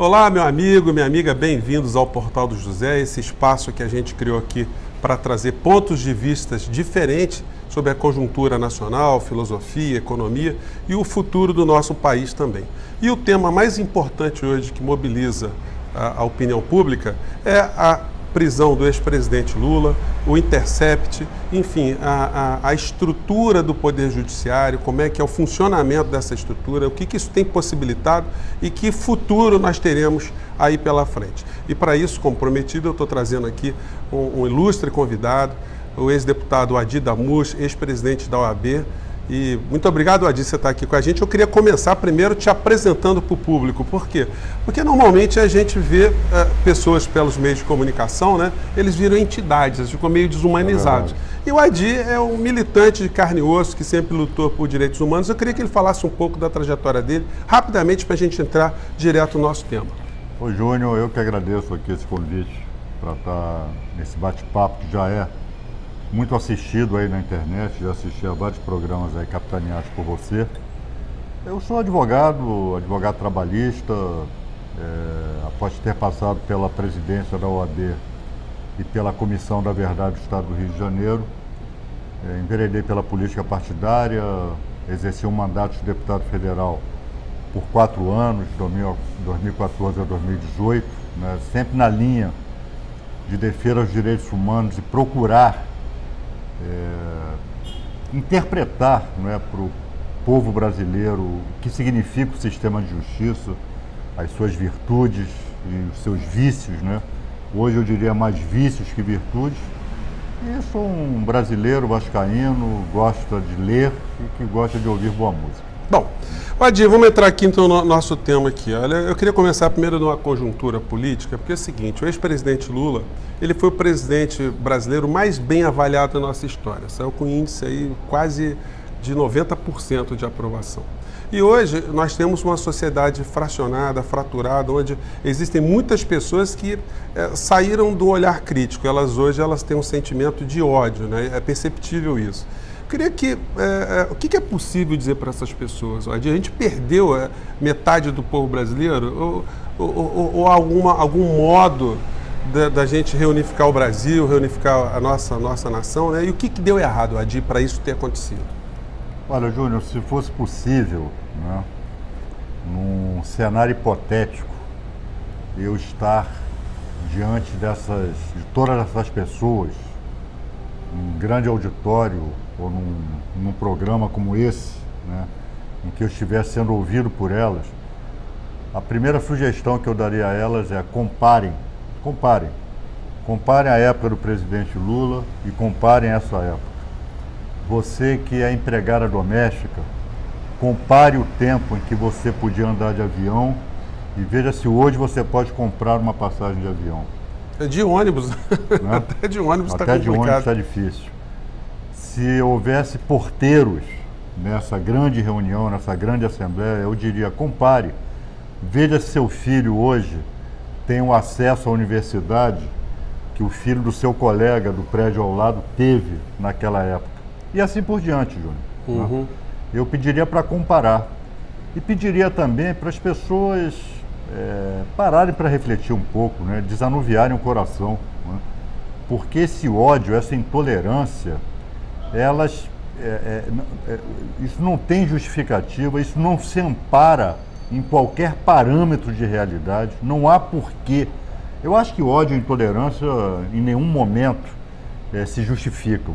Olá, meu amigo, minha amiga, bem-vindos ao Portal do José, esse espaço que a gente criou aqui para trazer pontos de vistas diferentes sobre a conjuntura nacional, filosofia, economia e o futuro do nosso país também. E o tema mais importante hoje que mobiliza a opinião pública é a prisão do ex-presidente Lula, o Intercept, enfim, a estrutura do Poder Judiciário, como é que é o funcionamento dessa estrutura, o que isso tem possibilitado e que futuro nós teremos aí pela frente. E para isso, como prometido, eu estou trazendo aqui um ilustre convidado, o ex-deputado Adi Damus, ex-presidente da OAB. E muito obrigado, Adi, você estar aqui com a gente. Eu queria começar primeiro te apresentando para o público. Por quê? Porque normalmente a gente vê pessoas pelos meios de comunicação, né? Eles viram entidades, eles ficam meio desumanizados. E o Adi é um militante de carne e osso que sempre lutou por direitos humanos. Eu queria que ele falasse um pouco da trajetória dele, rapidamente, para a gente entrar direto no nosso tema. Ô Júnior, eu que agradeço aqui esse convite para estar nesse bate-papo que já é muito assistido aí na internet, já assisti a vários programas aí capitaneados por você. Eu sou advogado trabalhista, após ter passado pela presidência da OAB e pela Comissão da Verdade do Estado do Rio de Janeiro, enveredei pela política partidária, exerci um mandato de deputado federal por 4 anos, de 2014 a 2018, né, sempre na linha de defesa dos direitos humanos e procurar interpretar, não é, para o povo brasileiro o que significa o sistema de justiça, as suas virtudes e os seus vícios, né? Hoje eu diria mais vícios que virtudes. E sou um brasileiro vascaíno, gosta de ler e que gosta de ouvir boa música. Bom, Adi, vamos entrar aqui então no nosso tema aqui. Olha, eu queria começar primeiro numa conjuntura política, porque é o seguinte, o ex-presidente Lula, ele foi o presidente brasileiro mais bem avaliado da nossa história. Saiu com índice aí quase de 90% de aprovação. E hoje nós temos uma sociedade fracionada, fraturada, onde existem muitas pessoas que saíram do olhar crítico. Hoje elas têm um sentimento de ódio, né? É perceptível isso. Queria que, o que é possível dizer para essas pessoas? A gente perdeu metade do povo brasileiro? Ou algum modo da gente reunificar o Brasil, reunificar a nossa nação, né? E o que deu errado, Adi, para isso ter acontecido? Olha, Júnior, se fosse possível, né, num cenário hipotético, eu estar diante de todas essas pessoas, num grande auditório, ou num programa como esse, né, em que eu estivesse sendo ouvido por elas, a primeira sugestão que eu daria a elas é comparem a época do presidente Lula e comparem essa época. Você que é empregada doméstica, compare o tempo em que você podia andar de avião e veja se hoje você pode comprar uma passagem de avião. De ônibus, né? Até de ônibus está complicado. Até de ônibus está difícil. Se houvesse porteiros nessa grande reunião, nessa grande assembleia, eu diria, compare. Veja se seu filho hoje tem o acesso à universidade que o filho do seu colega do prédio ao lado teve naquela época. E assim por diante, Júnior. Uhum. Né? Eu pediria para comparar. E pediria também para as pessoas pararem para refletir um pouco, né? Desanuviarem o coração. Né? Porque esse ódio, essa intolerância, isso não tem justificativa, isso não se ampara em qualquer parâmetro de realidade, não há porquê. Eu acho que ódio e intolerância em nenhum momento se justificam,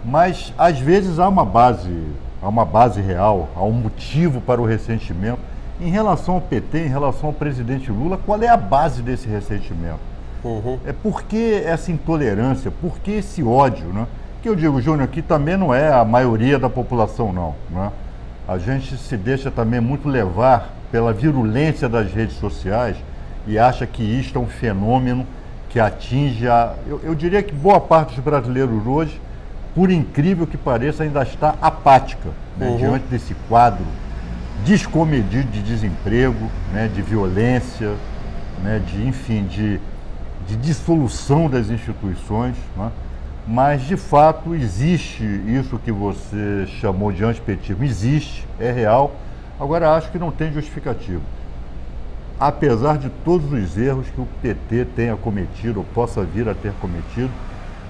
mas às vezes há uma base real, há um motivo para o ressentimento. Em relação ao PT, em relação ao presidente Lula, qual é a base desse ressentimento? Uhum. Por que essa intolerância, por que esse ódio, né? Que eu digo, Júnior, que também não é a maioria da população, não, né? A gente se deixa também muito levar pela virulência das redes sociais e acha que isto é um fenômeno que atinge eu diria que boa parte dos brasileiros hoje, por incrível que pareça, ainda está apática, né? Uhum. Diante desse quadro descomedido de desemprego, né? De violência, né? de dissolução das instituições, né? Mas, de fato, existe isso que você chamou de antipetismo. Existe, é real. Agora, acho que não tem justificativa. apesar de todos os erros que o PT tenha cometido ou possa vir a ter cometido,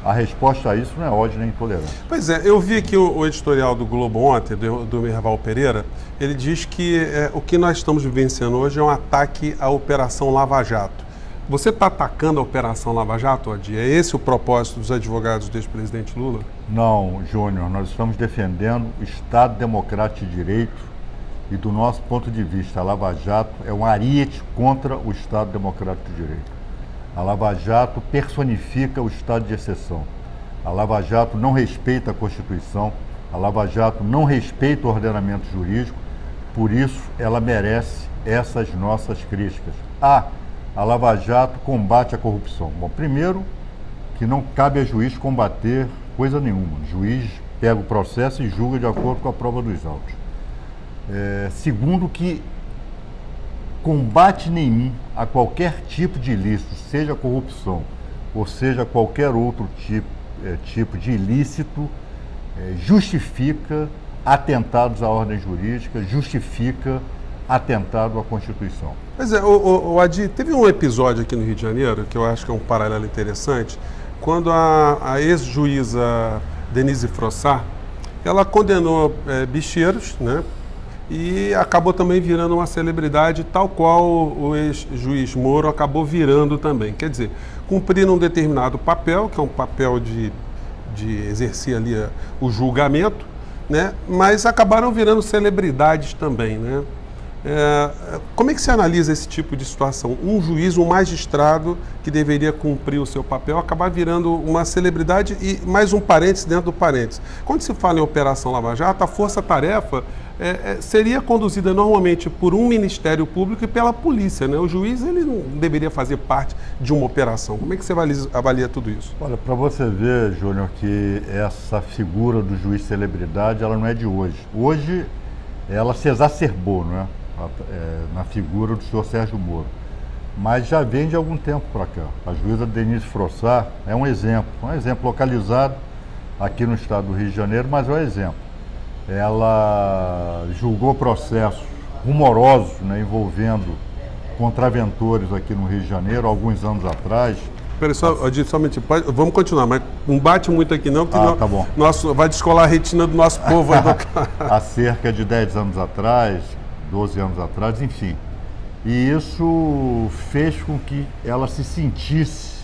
a resposta a isso não é ódio nem intolerância. Pois é, eu vi aqui o editorial do Globo ontem, do Merval Pereira, ele diz que o que nós estamos vivenciando hoje é um ataque à Operação Lava Jato. Você está atacando a Operação Lava Jato, Adi? É esse o propósito dos advogados do ex-presidente Lula? Não, Júnior, nós estamos defendendo o Estado Democrático de Direito e, do nosso ponto de vista, a Lava Jato é um ariete contra o Estado Democrático de Direito. A Lava Jato personifica o estado de exceção. A Lava Jato não respeita a Constituição, a Lava Jato não respeita o ordenamento jurídico, por isso ela merece essas nossas críticas. A Lava Jato combate a corrupção. Bom, primeiro, que não cabe a juiz combater coisa nenhuma. O juiz pega o processo e julga de acordo com a prova dos autos. Segundo, que combate nenhum a qualquer tipo de ilícito, seja corrupção ou seja qualquer outro tipo de ilícito, justifica atentados à ordem jurídica, justifica atentado à Constituição. Pois é, o Adi, teve um episódio aqui no Rio de Janeiro, que eu acho que é um paralelo interessante, quando a ex-juíza Denise Frossard, ela condenou bicheiros, né? E acabou também virando uma celebridade, tal qual o ex-juiz Moro acabou virando também. Quer dizer, cumpriram um determinado papel, que é um papel de exercer ali o julgamento, né? Mas acabaram virando celebridades também, né? Como é que se analisa esse tipo de situação? Um juiz, um magistrado que deveria cumprir o seu papel, acabar virando uma celebridade e mais um parênteses dentro do parênteses. Quando se fala em Operação Lava Jato, a força-tarefa seria conduzida normalmente por um Ministério Público e pela polícia, né? O juiz ele não deveria fazer parte de uma operação. Como é que você avalia tudo isso? Olha, para você ver, Júnior, que essa figura do juiz celebridade, ela não é de hoje. Hoje, ela se exacerbou, não é? Na figura do senhor Sérgio Moro. Mas já vem de algum tempo para cá. A juíza Denise Frossard é um exemplo localizado aqui no estado do Rio de Janeiro, mas é um exemplo. Ela julgou processos rumorosos, né, envolvendo contraventores aqui no Rio de Janeiro, alguns anos atrás. Espera só, Adi, somente, vamos continuar, mas não bate muito aqui não, porque tá bom. Vai descolar a retina do nosso povo. Há cerca de 10 anos atrás, 12 anos atrás, enfim. E isso fez com que ela se sentisse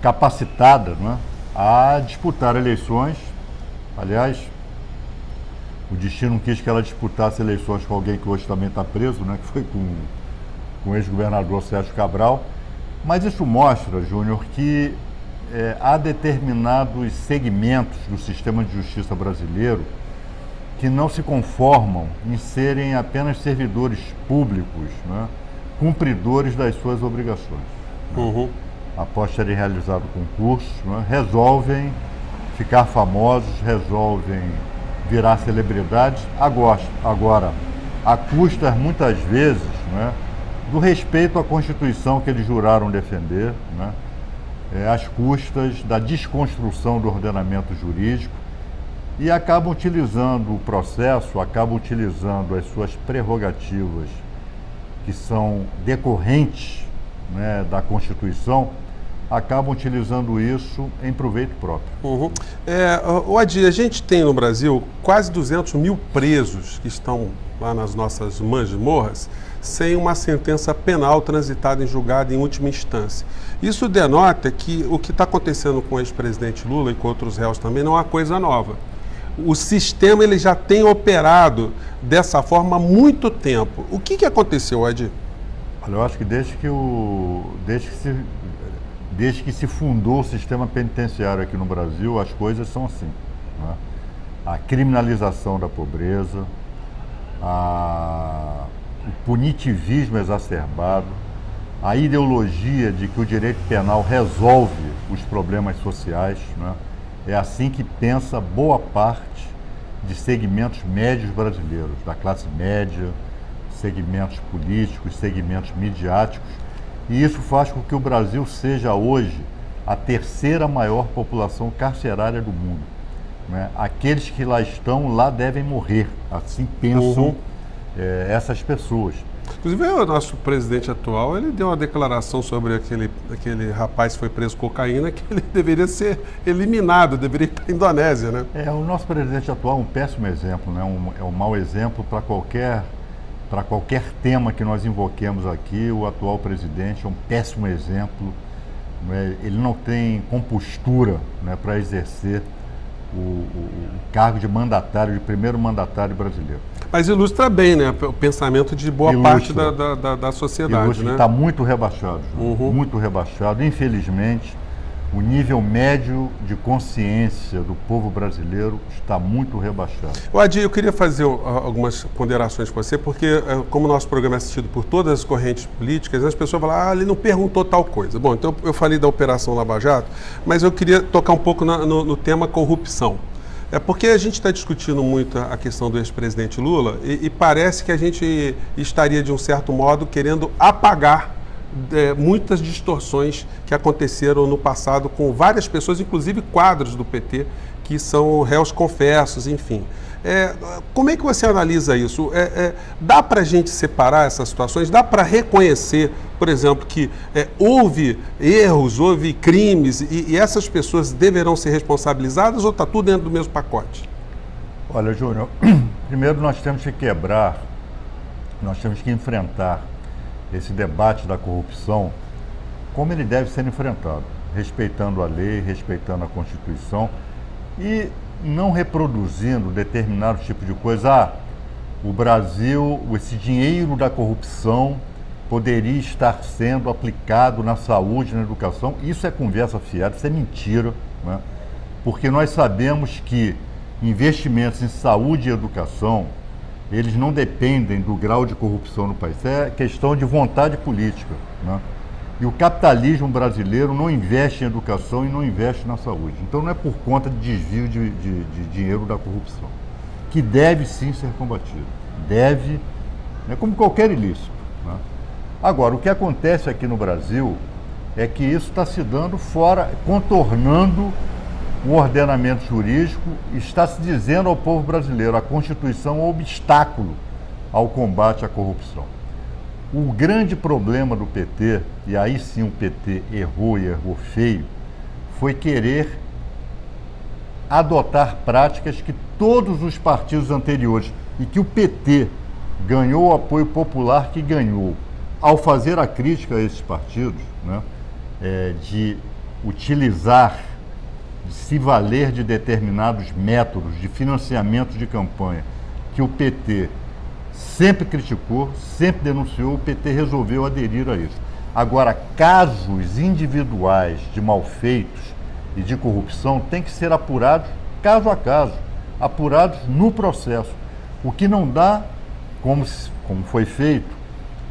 capacitada, não é, a disputar eleições. Aliás, o destino quis que ela disputasse eleições com alguém que hoje também está preso, né, que foi com o ex-governador Sérgio Cabral. Mas isso mostra, Júnior, que há determinados segmentos do sistema de justiça brasileiro que não se conformam em serem apenas servidores públicos, né, cumpridores das suas obrigações. Uhum. Após terem realizado concursos, né, resolvem ficar famosos, resolvem virar celebridades, agora a custas, muitas vezes, né, do respeito à Constituição que eles juraram defender, né, às custas da desconstrução do ordenamento jurídico, e acabam utilizando o processo, acabam utilizando as suas prerrogativas que são decorrentes, né, da Constituição, acabam utilizando isso em proveito próprio. Uhum. Adi, a gente tem no Brasil quase 200 mil presos que estão lá nas nossas masmorras sem uma sentença penal transitada em julgado em última instância. Isso denota que o que está acontecendo com o ex-presidente Lula e com outros réus também não é uma coisa nova. O sistema ele já tem operado dessa forma há muito tempo. O que aconteceu, Adi? Olha, eu acho que desde que se fundou o sistema penitenciário aqui no Brasil, as coisas são assim, né? A criminalização da pobreza, o punitivismo exacerbado, a ideologia de que o direito penal resolve os problemas sociais, né? É assim que pensa boa parte de segmentos médios brasileiros, da classe média, segmentos políticos, segmentos midiáticos, e isso faz com que o Brasil seja hoje a terceira maior população carcerária do mundo, né? Aqueles que lá estão, lá devem morrer, assim pensam essas pessoas. Inclusive, o nosso presidente atual, ele deu uma declaração sobre aquele rapaz que foi preso com cocaína, que ele deveria ser eliminado, deveria ir para a Indonésia, né? O nosso presidente atual é um péssimo exemplo, né? É um mau exemplo para qualquer tema que nós invoquemos aqui. O atual presidente é um péssimo exemplo, né? Ele não tem compostura, né, para exercer o cargo de mandatário, de primeiro mandatário brasileiro. Mas ilustra bem, né, o pensamento de boa parte da sociedade, né? Está muito rebaixado, muito rebaixado. Infelizmente, o nível médio de consciência do povo brasileiro está muito rebaixado. Adi, eu queria fazer algumas ponderações com você, porque como o nosso programa é assistido por todas as correntes políticas, as pessoas falam, ele não perguntou tal coisa. Bom, então eu falei da Operação Lava Jato, mas eu queria tocar um pouco no tema corrupção. É porque a gente está discutindo muito a questão do ex-presidente Lula e parece que a gente estaria, de um certo modo, querendo apagar muitas distorções que aconteceram no passado com várias pessoas, inclusive quadros do PT, que são réus confessos, enfim. Como é que você analisa isso? Dá para a gente separar essas situações? Dá para reconhecer, por exemplo, que houve erros, houve crimes e essas pessoas deverão ser responsabilizadas ou está tudo dentro do mesmo pacote? Olha, Júnior, primeiro nós temos que enfrentar esse debate da corrupção como ele deve ser enfrentado, respeitando a lei, respeitando a Constituição e não reproduzindo determinado tipo de coisa. O Brasil, esse dinheiro da corrupção poderia estar sendo aplicado na saúde, na educação. Isso é conversa fiada, isso é mentira, né? Porque nós sabemos que investimentos em saúde e educação, eles não dependem do grau de corrupção no país. É questão de vontade política, né? E o capitalismo brasileiro não investe em educação e não investe na saúde. Então não é por conta de desvio de dinheiro da corrupção, que deve sim ser combatido. Deve, né, como qualquer ilícito, né? Agora, o que acontece aqui no Brasil é que isso está se dando fora, contornando o ordenamento jurídico, está se dizendo ao povo brasileiro, a Constituição é um obstáculo ao combate à corrupção. O grande problema do PT, e aí sim o PT errou e errou feio, foi querer adotar práticas que todos os partidos anteriores, e que o PT ganhou o apoio popular que ganhou, ao fazer a crítica a esses partidos, né, de utilizar, de se valer de determinados métodos de financiamento de campanha que o PT sempre criticou, sempre denunciou, o PT resolveu aderir a isso. Agora, casos individuais de malfeitos e de corrupção têm que ser apurados caso a caso, apurados no processo. O que não dá, como foi feito,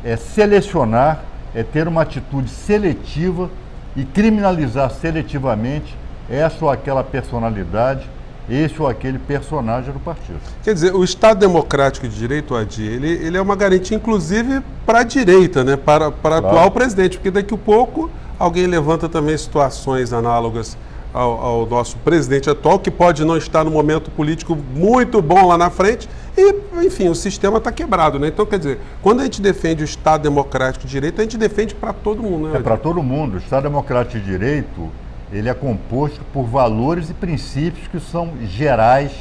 é selecionar, é ter uma atitude seletiva e criminalizar seletivamente essa ou aquela personalidade, esse ou aquele personagem do partido. Quer dizer, o Estado Democrático de Direito, Adi, ele é uma garantia, inclusive, para a direita, né? Para claro. Atual presidente, porque daqui a pouco alguém levanta também situações análogas ao nosso presidente atual, que pode não estar no momento político muito bom lá na frente, e, enfim, o sistema está quebrado, né? Então, quer dizer, quando a gente defende o Estado Democrático de Direito, a gente defende para todo mundo, né? É para todo mundo. O Estado Democrático de Direito, ele é composto por valores e princípios que são gerais,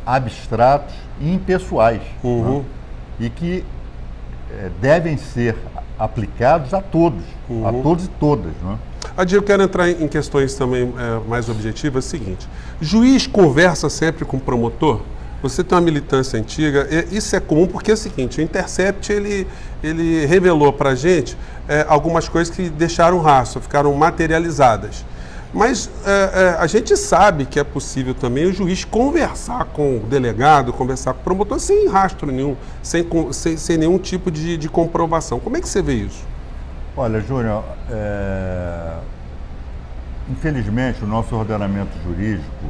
abstratos e impessoais, né? E que devem ser aplicados a todos e todas, né? Adi, eu quero entrar em questões também mais objetivas. É o seguinte, juiz conversa sempre com o promotor? Você tem uma militância antiga, isso é comum porque é o seguinte, o Intercept ele revelou para a gente algumas coisas que deixaram rastro, ficaram materializadas. Mas a gente sabe que é possível também o juiz conversar com o delegado, conversar com o promotor sem rastro nenhum, sem nenhum tipo de comprovação. Como é que você vê isso? Olha, Júnior, infelizmente o nosso ordenamento jurídico,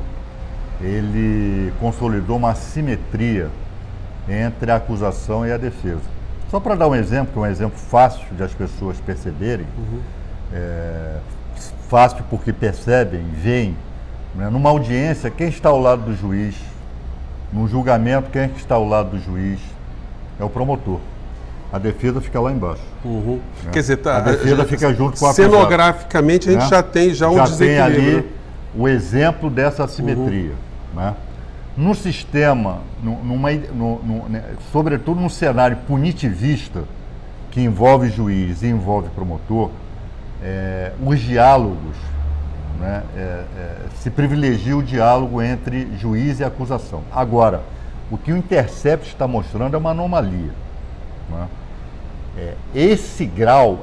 ele consolidou uma assimetria entre a acusação e a defesa. Só para dar um exemplo, que é um exemplo fácil de as pessoas perceberem, fácil porque percebem, veem, né? Numa audiência, quem está ao lado do juiz, num julgamento, quem está ao lado do juiz, é o promotor. A defesa fica lá embaixo. Uhum. Né? Quer dizer, a defesa fica junto com a cenograficamente, a gente já tem um desequilíbrio. Tem ali o exemplo dessa assimetria. Né? No sistema, sobretudo num cenário punitivista, que envolve juiz e envolve promotor, os diálogos, né, se privilegia o diálogo entre juiz e acusação. Agora, o que o Intercept está mostrando é uma anomalia. Né? Esse grau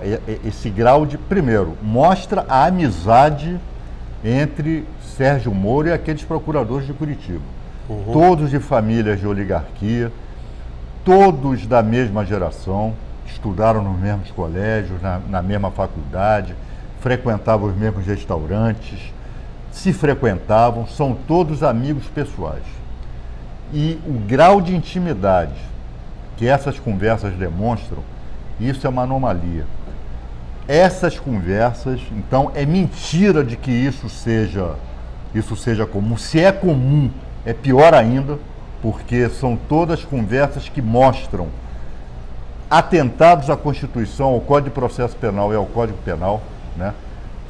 de, primeiro, mostra a amizade entre Sérgio Moro e aqueles procuradores de Curitiba. Uhum. Todos de famílias de oligarquia, todos da mesma geração, estudaram nos mesmos colégios, na mesma faculdade, frequentavam os mesmos restaurantes, se frequentavam, são todos amigos pessoais. E o grau de intimidade que essas conversas demonstram, isso é uma anomalia. Essas conversas, então, é mentira de que isso seja comum. Se é comum, é pior ainda, porque são todas conversas que mostram atentados à Constituição, ao Código de Processo Penal e ao Código Penal, né?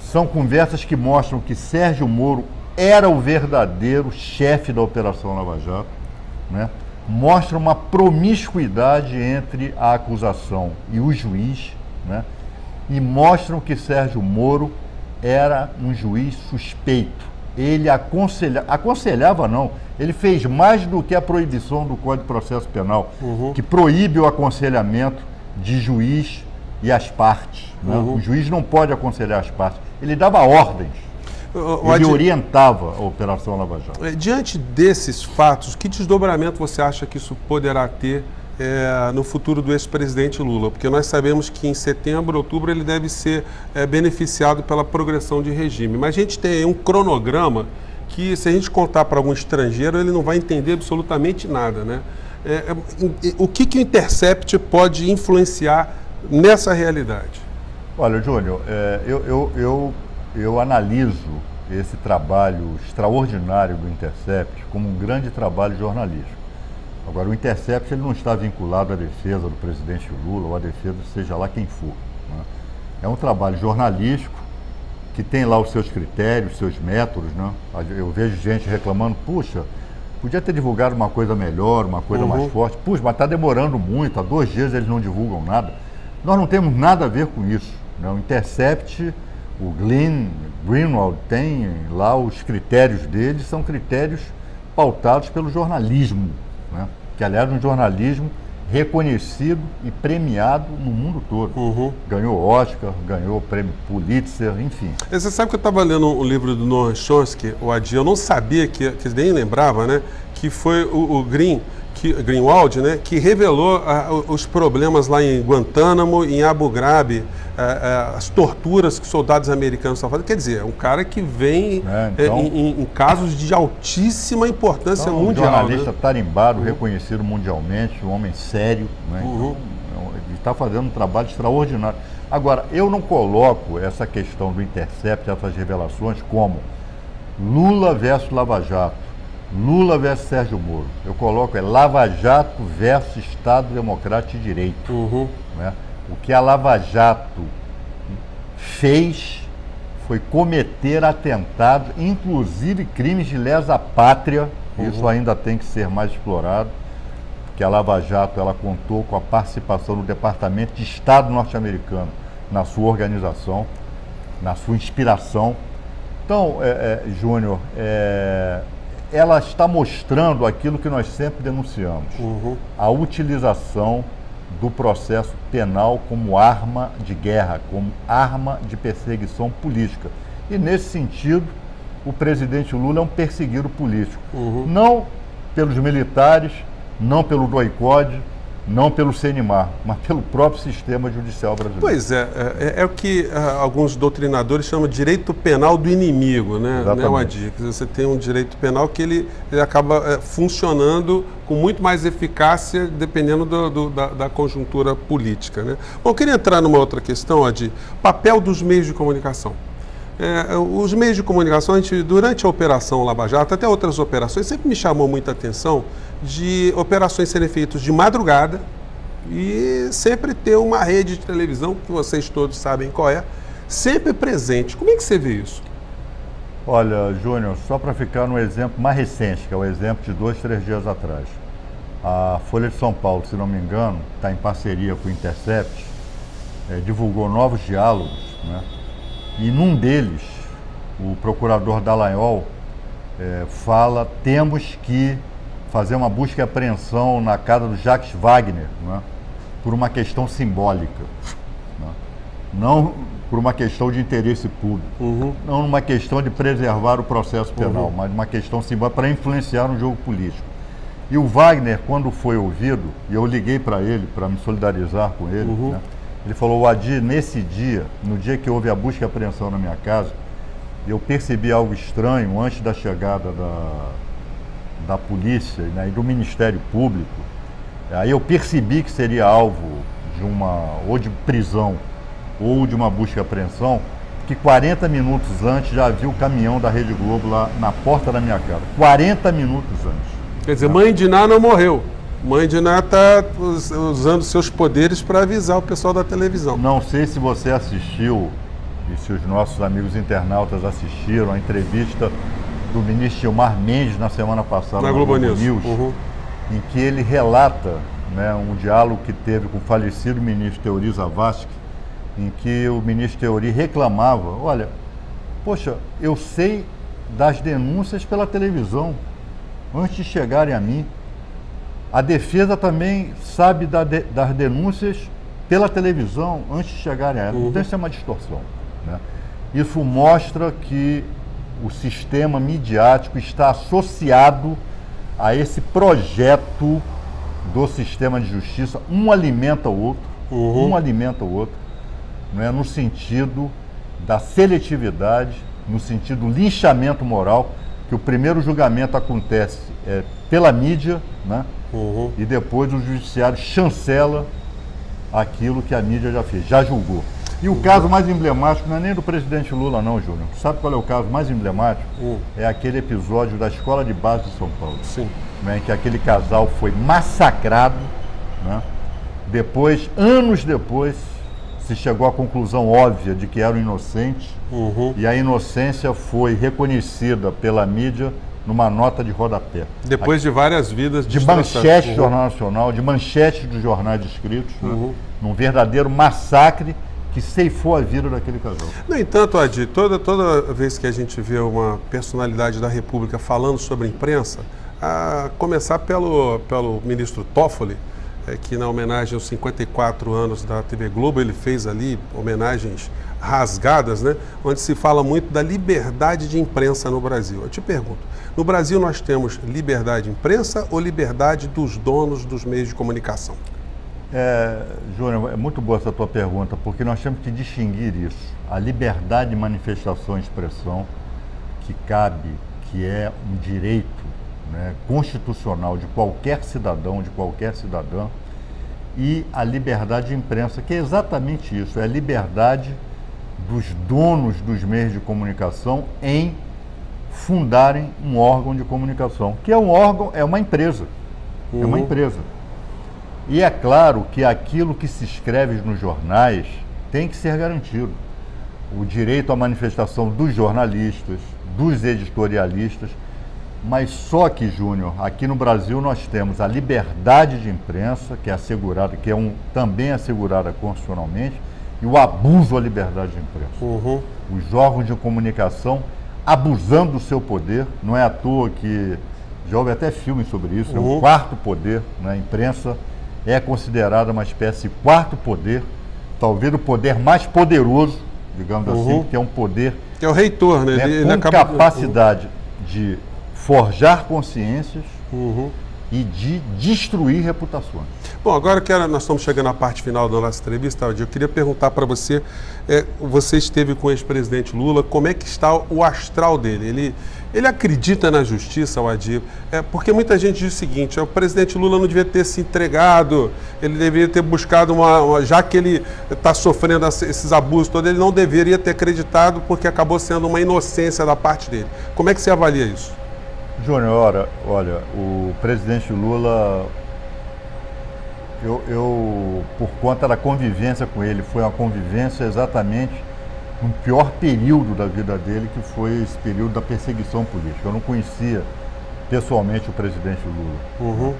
São conversas que mostram que Sérgio Moro era o verdadeiro chefe da Operação Lava Jato, né? Mostra uma promiscuidade entre a acusação e o juiz, né? E mostram que Sérgio Moro era um juiz suspeito. Ele aconselhava não, ele fez mais do que a proibição do Código de Processo Penal, que proíbe o aconselhamento de juiz e as partes. Né? O juiz não pode aconselhar as partes, ele dava ordens. Ele orientava a Operação Lava Jato. Diante desses fatos, que desdobramento você acha que isso poderá ter no futuro do ex-presidente Lula? Porque nós sabemos que em setembro, outubro, ele deve ser beneficiado pela progressão de regime. Mas a gente tem aí um cronograma que, se a gente contar para algum estrangeiro, ele não vai entender absolutamente nada, né? O que o Intercept pode influenciar nessa realidade? Olha, Júnior, eu analiso esse trabalho extraordinário do Intercept como um grande trabalho jornalístico. Agora, o Intercept ele não está vinculado à defesa do presidente Lula ou à defesa de seja lá quem for. Né? É um trabalho jornalístico que tem lá os seus critérios, seus métodos. Né? Eu vejo gente reclamando, puxa, podia ter divulgado uma coisa melhor, uma coisa mais forte. Puxa, mas está demorando muito, há 2 dias eles não divulgam nada. Nós não temos nada a ver com isso. Né? O Intercept, o Greenwald tem lá os critérios dele, são critérios pautados pelo jornalismo, né? Que, aliás, um jornalismo reconhecido e premiado no mundo todo. Ganhou Oscar, ganhou o prêmio Pulitzer, enfim. Você sabe que eu estava lendo um livro do Noam Chomsky, o Adi, eu não sabia, que nem lembrava, né? Que foi o Greenwald, né, que revelou os problemas lá em Guantánamo, em Abu Ghraib, as torturas que soldados americanos estão fazendo. Quer dizer, é um cara que vem em casos de altíssima importância mundial. Um jornalista tarimbado, reconhecido mundialmente, um homem sério, né? Então, ele está fazendo um trabalho extraordinário. Agora, eu não coloco essa questão do Intercept, essas revelações, como Lula versus Lava Jato, Lula versus Sérgio Moro. Eu coloco Lava Jato versus Estado Democrático de Direito. Né? O que a Lava Jato fez foi cometer atentados, inclusive crimes de lesa pátria. Isso ainda tem que ser mais explorado, porque a Lava Jato ela contou com a participação do Departamento de Estado norte-americano na sua organização, na sua inspiração. Então, Júnior, ela está mostrando aquilo que nós sempre denunciamos, a utilização do processo penal como arma de guerra, como arma de perseguição política. E, nesse sentido, o presidente Lula é um perseguido político. Não pelos militares, não pelo DOI-CODE, não pelo CNMAR, mas pelo próprio sistema judicial brasileiro. Pois é o que alguns doutrinadores chamam de direito penal do inimigo, né, Adi? Você tem um direito penal que ele acaba funcionando com muito mais eficácia dependendo da conjuntura política, né? Bom, eu queria entrar numa outra questão, Adi, papel dos meios de comunicação. Os meios de comunicação, durante a Operação Lava Jato, até outras operações, sempre me chamou muita atenção de operações serem feitas de madrugada, e sempre ter uma rede de televisão, que vocês todos sabem qual é, sempre presente. Como é que você vê isso? Olha, Júnior, só para ficar no exemplo mais recente, que é o exemplo de 2, 3 dias atrás. A Folha de São Paulo, se não me engano, está em parceria com o Intercept, divulgou novos diálogos, né? E num deles, o procurador Dallagnol fala: temos que fazer uma busca e apreensão na casa do Jacques Wagner, né? Por uma questão simbólica, né? Não por uma questão de interesse público, não uma questão de preservar o processo penal, mas uma questão simbólica para influenciar no jogo político. E o Wagner, quando foi ouvido, e eu liguei para ele para me solidarizar com ele, né? Ele falou: Adi, nesse dia, no dia que houve a busca e apreensão na minha casa, eu percebi algo estranho antes da chegada da polícia, né, e do Ministério Público. Aí eu percebi que seria alvo de ou de prisão ou de uma busca e apreensão, que 40 minutos antes já havia o caminhão da Rede Globo lá na porta da minha casa. 40 minutos antes. Quer dizer, Mãe de Ná não morreu. Mãe de Ná está usando seus poderes para avisar o pessoal da televisão. Não sei se você assistiu, e se os nossos amigos internautas assistiram, a entrevista do ministro Gilmar Mendes na semana passada na Globo News, em que ele relata, né, um diálogo que teve com o falecido ministro Teori Zavascki, em que o ministro Teori reclamava: olha, poxa, eu sei das denúncias pela televisão, antes de chegarem a mim. A defesa também sabe das denúncias pela televisão, antes de chegarem a ela. Então isso é uma distorção, né? Isso mostra que o sistema midiático está associado a esse projeto do sistema de justiça. Um alimenta o outro, um alimenta o outro, não é? No sentido da seletividade, no sentido do linchamento moral, que o primeiro julgamento acontece pela mídia, né? E depois o judiciário chancela aquilo que a mídia já fez, já julgou. E o caso mais emblemático não é nem do presidente Lula não, Júnior. Sabe qual é o caso mais emblemático? É aquele episódio da Escola de Base de São Paulo. Sim. Né, em que aquele casal foi massacrado, né? Depois, anos depois, se chegou à conclusão óbvia de que eram inocentes, e a inocência foi reconhecida pela mídia numa nota de rodapé. Depois de várias vidas de manchete do Jornal Nacional, de manchete dos jornais escritos, né? Num verdadeiro massacre que ceifou a vida daquele casal. No entanto, Adi, toda vez que a gente vê uma personalidade da República falando sobre a imprensa, a começar pelo ministro Toffoli, que na homenagem aos 54 anos da TV Globo, ele fez ali homenagens rasgadas, né, onde se fala muito da liberdade de imprensa no Brasil. Eu te pergunto, no Brasil nós temos liberdade de imprensa ou liberdade dos donos dos meios de comunicação? Júnior, é muito boa essa tua pergunta, porque nós temos que distinguir isso. A liberdade de manifestação e expressão que cabe, que é um direito, né, constitucional de qualquer cidadão, de qualquer cidadã, e a liberdade de imprensa, que é exatamente isso, é a liberdade dos donos dos meios de comunicação em fundarem um órgão de comunicação, que é um órgão, é uma empresa, é uma empresa. E é claro que aquilo que se escreve nos jornais tem que ser garantido. O direito à manifestação dos jornalistas, dos editorialistas, mas só que, Júnior, aqui no Brasil nós temos a liberdade de imprensa, que é assegurada, que é também assegurada constitucionalmente, e o abuso à liberdade de imprensa. Os órgãos de comunicação abusando do seu poder, não é à toa que já houve até filmes sobre isso, é o quarto poder, né? A imprensa é considerada uma espécie de quarto poder, talvez o poder mais poderoso, digamos assim, que é um poder... Que é o reitor, né? Com capacidade de forjar consciências e de destruir reputações. Bom, agora que nós estamos chegando à parte final da nossa entrevista, Adi, eu queria perguntar para você, você esteve com o ex-presidente Lula, como é que está o astral dele? Ele acredita na justiça, Adi? Porque muita gente diz o seguinte, o presidente Lula não devia ter se entregado, ele deveria ter buscado já que ele está sofrendo esses abusos todos, ele não deveria ter acreditado porque acabou sendo uma inocência da parte dele. Como é que você avalia isso? Júnior, olha, o presidente Lula, por conta da convivência com ele, foi uma convivência exatamente no pior período da vida dele, que foi esse período da perseguição política. Eu não conhecia pessoalmente o presidente Lula. Uhum.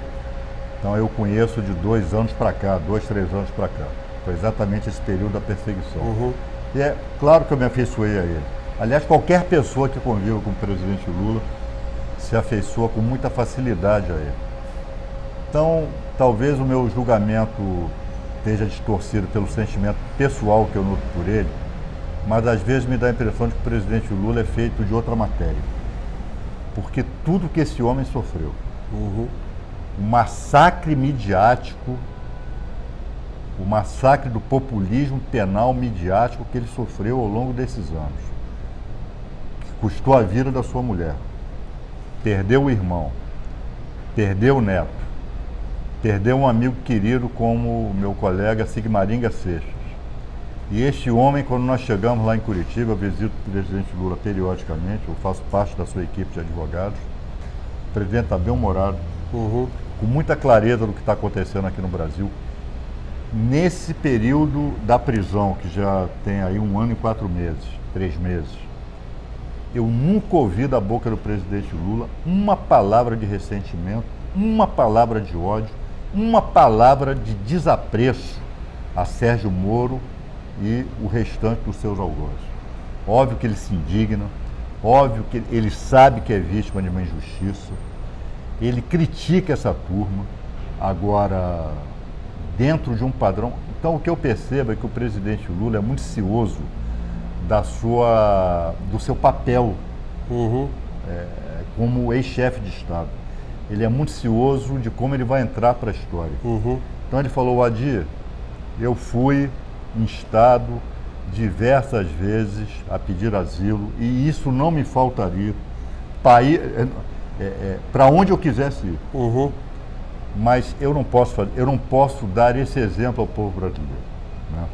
Então eu conheço de 2 anos para cá, 2, 3 anos para cá. Foi exatamente esse período da perseguição. Uhum. E é claro que eu me afeiçoei a ele. Aliás, qualquer pessoa que conviva com o presidente Lula se afeiçoa com muita facilidade a ele. Então, talvez o meu julgamento esteja distorcido pelo sentimento pessoal que eu nutro por ele, mas às vezes me dá a impressão de que o presidente Lula é feito de outra matéria. Porque tudo que esse homem sofreu, Uhum. o massacre midiático, o massacre do populismo penal midiático que ele sofreu ao longo desses anos, que custou a vida da sua mulher, perdeu o irmão, perdeu o neto, perdeu um amigo querido como o meu colega Sigmaringa Seixas. E este homem, quando nós chegamos lá em Curitiba, eu visito o presidente Lula periodicamente, eu faço parte da sua equipe de advogados, o presidente está bem-humorado, Uhum. com muita clareza do que está acontecendo aqui no Brasil. Nesse período da prisão, que já tem aí 1 ano e 4 meses, 3 meses, eu nunca ouvi da boca do presidente Lula uma palavra de ressentimento, uma palavra de ódio, uma palavra de desapreço a Sérgio Moro e o restante dos seus algozes. Óbvio que ele se indigna, óbvio que ele sabe que é vítima de uma injustiça, ele critica essa turma, agora dentro de um padrão. Então o que eu percebo é que o presidente Lula é muito cioso do seu papel Uhum. como ex-chefe de Estado. Ele é muito cioso de como ele vai entrar para a história. Uhum. Então ele falou: Adir, eu fui instado diversas vezes a pedir asilo e isso não me faltaria para onde eu quisesse ir. Uhum. Mas eu não posso dar esse exemplo ao povo brasileiro, né?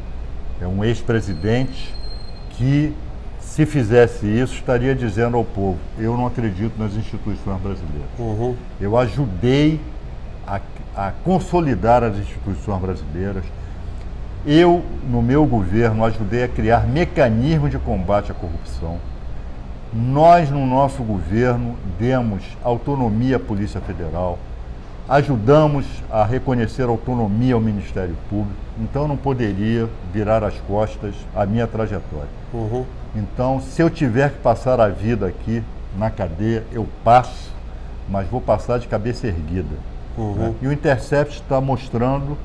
É um ex-presidente que, se fizesse isso, estaria dizendo ao povo: eu não acredito nas instituições brasileiras. Uhum. Eu ajudei a consolidar as instituições brasileiras. Eu, no meu governo, ajudei a criar mecanismos de combate à corrupção. Nós, no nosso governo, demos autonomia à Polícia Federal, ajudamos a reconhecer autonomia ao Ministério Público, então eu não poderia virar as costas à minha trajetória. Uhum. Então, se eu tiver que passar a vida aqui na cadeia, eu passo, mas vou passar de cabeça erguida. Uhum. Né? E o Intercept está mostrando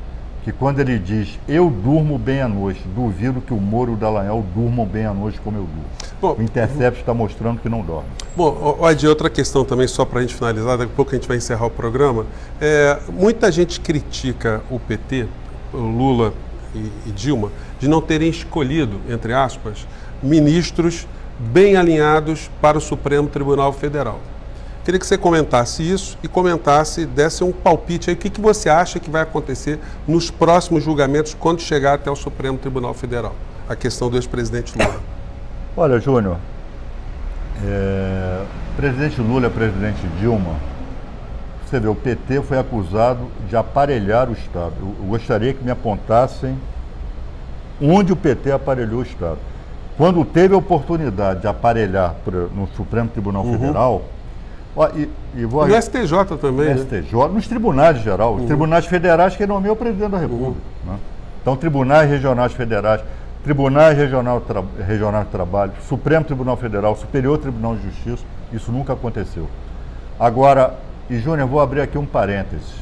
que quando ele diz: eu durmo bem à noite, duvido que o Moro e o Dallagnol durmam bem à noite como eu durmo. Bom, o Intercept está mostrando que não dorme. Bom, Adir, outra questão também, só para a gente finalizar, daqui a pouco a gente vai encerrar o programa. Muita gente critica o PT, o Lula e Dilma, de não terem escolhido, entre aspas, ministros bem alinhados para o Supremo Tribunal Federal. Queria que você comentasse isso e desse um palpite aí. O que você acha que vai acontecer nos próximos julgamentos quando chegar até o Supremo Tribunal Federal? A questão do ex-presidente Lula. Olha, Júnior, o presidente Lula e a presidente Dilma, você vê, o PT foi acusado de aparelhar o Estado. Eu gostaria que me apontassem onde o PT aparelhou o Estado. Quando teve a oportunidade de aparelhar no Supremo Tribunal Federal, no STJ também, no STJ, nos tribunais em geral, os tribunais federais que nomeia o presidente da República. Né? Então, tribunais regionais federais, tribunais regionais de trabalho, Supremo Tribunal Federal, Superior Tribunal de Justiça, isso nunca aconteceu. Agora, e Júnior, vou abrir aqui um parêntese.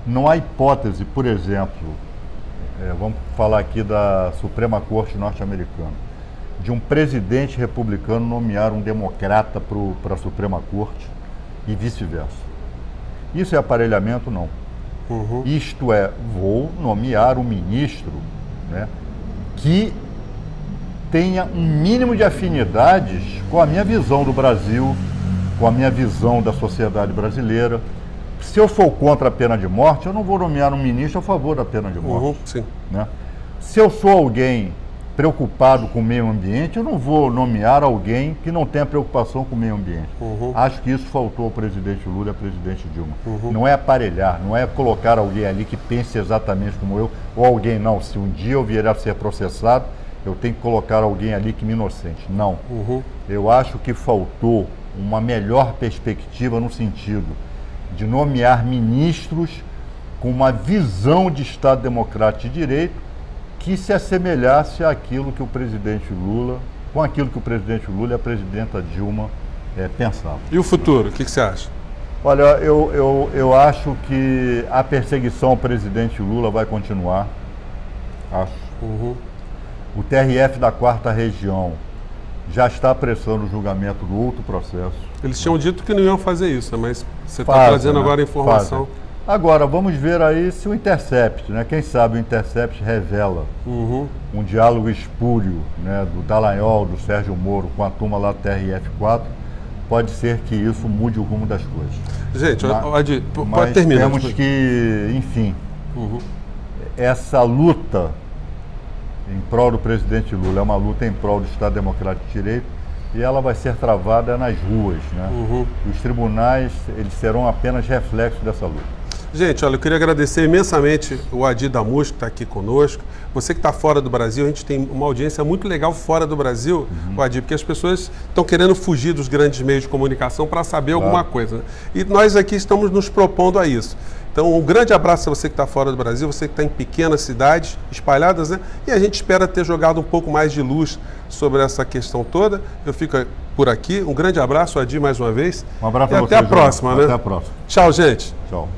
Não há hipótese, por exemplo, vamos falar aqui da Suprema Corte norte-americana, de um presidente republicano nomear um democrata para a Suprema Corte e vice-versa. Isso é aparelhamento? Não. Isto é, vou nomear um ministro, né, que tenha um mínimo de afinidades com a minha visão do Brasil, com a minha visão da sociedade brasileira. Se eu sou contra a pena de morte, eu não vou nomear um ministro a favor da pena de morte. Sim. Né? Se eu sou alguém preocupado com o meio ambiente, eu não vou nomear alguém que não tenha preocupação com o meio ambiente. Acho que isso faltou ao presidente Lula e à presidente Dilma. Não é aparelhar, não é colocar alguém ali que pense exatamente como eu, ou alguém não, se um dia eu vier a ser processado, eu tenho que colocar alguém ali que me inocente. Não. Eu acho que faltou uma melhor perspectiva no sentido de nomear ministros com uma visão de Estado Democrático de Direito que se assemelhasse àquilo que o presidente Lula, com aquilo que o presidente Lula e a presidenta Dilma pensavam. E o futuro, o que você acha? Olha, eu acho que a perseguição ao presidente Lula vai continuar, acho. O TRF da 4ª Região já está apressando o julgamento do outro processo. Eles tinham dito que não iam fazer isso, mas você está trazendo agora a informação. Agora, vamos ver aí se o Intercept, né? Quem sabe o Intercept revela um diálogo espúrio, né, do Dallagnol, do Sérgio Moro com a turma lá do TRF4, pode ser que isso mude o rumo das coisas. Gente, pode terminar. Temos que, enfim, essa luta em prol do presidente Lula é uma luta em prol do Estado Democrático de Direito e ela vai ser travada nas ruas, né? Os tribunais, eles serão apenas reflexos dessa luta. Gente, olha, eu queria agradecer imensamente o Adi Damus, que está aqui conosco. Você que está fora do Brasil, a gente tem uma audiência muito legal fora do Brasil, Adi, porque as pessoas estão querendo fugir dos grandes meios de comunicação para saber alguma coisa, né? E nós aqui estamos nos propondo a isso. Então, um grande abraço a você que está fora do Brasil, você que está em pequenas cidades espalhadas, né? E a gente espera ter jogado um pouco mais de luz sobre essa questão toda. Eu fico por aqui. Um grande abraço, Adi, mais uma vez. Um abraço e a você, até a próxima, né? Até a próxima. Tchau, gente. Tchau.